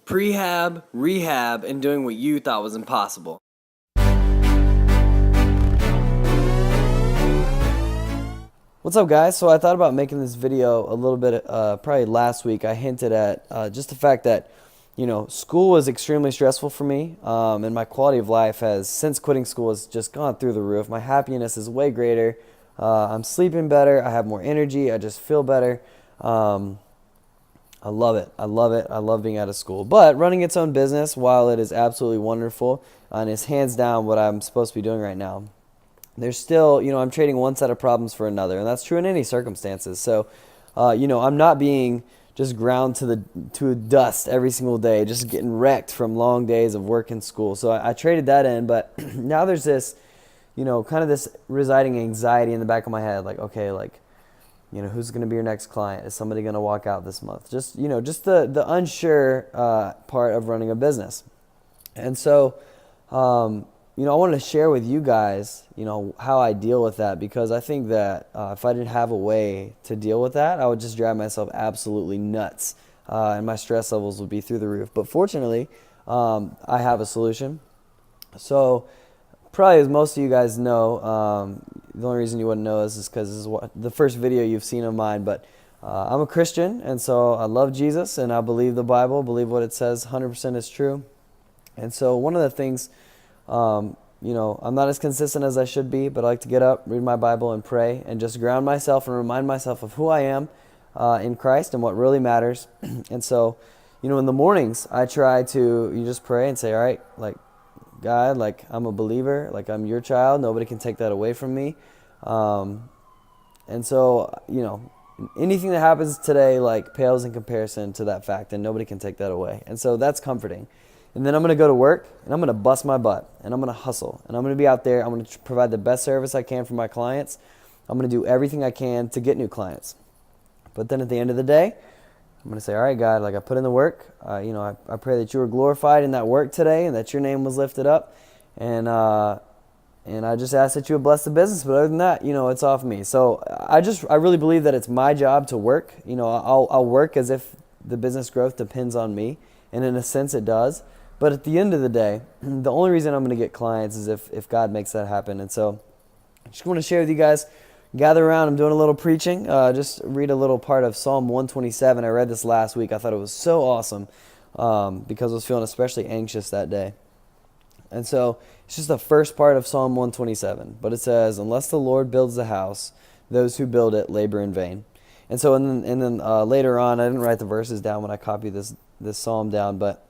Prehab, rehab, and doing what you thought was impossible. What's up, guys? So I thought about making this video a little bit, probably last week. I hinted at just the fact that, school was extremely stressful for me, and my quality of life has, since quitting school, has just gone through the roof. My happiness is way greater. I'm sleeping better. I have more energy. I just feel better. I love it. I love it. I love being out of school. But running its own business, while it is absolutely wonderful and is hands down what I'm supposed to be doing right now, there's still, I'm trading one set of problems for another, and that's true in any circumstances. So, I'm not being just ground to dust every single day, just getting wrecked from long days of work and school. So I traded that in, but now there's this, kind of this residing anxiety in the back of my head, like, okay, like, who's going to be your next client? Is somebody going to walk out this month? Just the unsure part of running a business. And so, I wanted to share with you guys, how I deal with that, because I think that if I didn't have a way to deal with that, I would just drive myself absolutely nuts, and my stress levels would be through the roof. But fortunately, I have a solution. So, probably as most of you guys know, the only reason you wouldn't know this is because this is the first video you've seen of mine, but I'm a Christian, and so I love Jesus, and I believe the Bible, believe what it says 100% is true. And so one of the things, I'm not as consistent as I should be, but I like to get up, read my Bible, and pray, and just ground myself and remind myself of who I am in Christ and what really matters. And so, in the mornings, I try to, you just pray and say, all right, like, God, like, I'm a believer, like, I'm your child, nobody can take that away from me. And so, anything that happens today, like, pales in comparison to that fact, and nobody can take that away. And so that's comforting. And then I'm going to go to work, and I'm going to bust my butt, and I'm going to hustle, and I'm going to be out there. I'm going to provide the best service I can for my clients. I'm going to do everything I can to get new clients. But then at the end of the day, I'm going to say, all right, God, like, I put in the work. I pray that you were glorified in that work today and that your name was lifted up. And I just ask that you would bless the business. But other than that, it's off me. So I really believe that it's my job to work. I'll work as if the business growth depends on me. And in a sense, it does. But at the end of the day, the only reason I'm going to get clients is if God makes that happen. And so I just want to share with you guys. Gather around. I'm doing a little preaching. Just read a little part of Psalm 127. I read this last week. I thought it was so awesome because I was feeling especially anxious that day. And so it's just the first part of Psalm 127. But it says, unless the Lord builds the house, those who build it labor in vain. And so and then later on, I didn't write the verses down when I copied this psalm down, but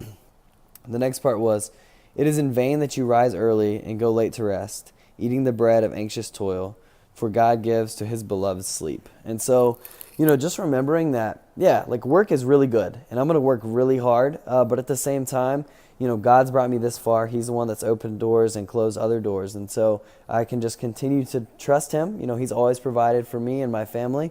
the next part was, it is in vain that you rise early and go late to rest, eating the bread of anxious toil, for God gives to his beloved sleep. And so, just remembering that, like, work is really good, and I'm going to work really hard, but at the same time, God's brought me this far. He's the one that's opened doors and closed other doors, and so I can just continue to trust him. He's always provided for me and my family,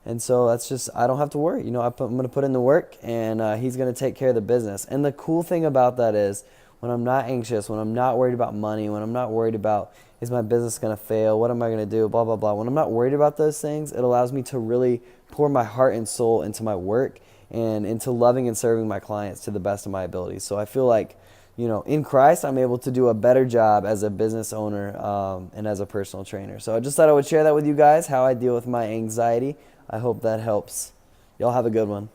and so that's just, I don't have to worry. I'm going to put in the work, and he's going to take care of the business. And the cool thing about that is, when I'm not anxious, when I'm not worried about money, when I'm not worried about, is my business going to fail? What am I going to do? Blah, blah, blah. When I'm not worried about those things, it allows me to really pour my heart and soul into my work and into loving and serving my clients to the best of my abilities. So I feel like, in Christ, I'm able to do a better job as a business owner and as a personal trainer. So I just thought I would share that with you guys, how I deal with my anxiety. I hope that helps. Y'all have a good one.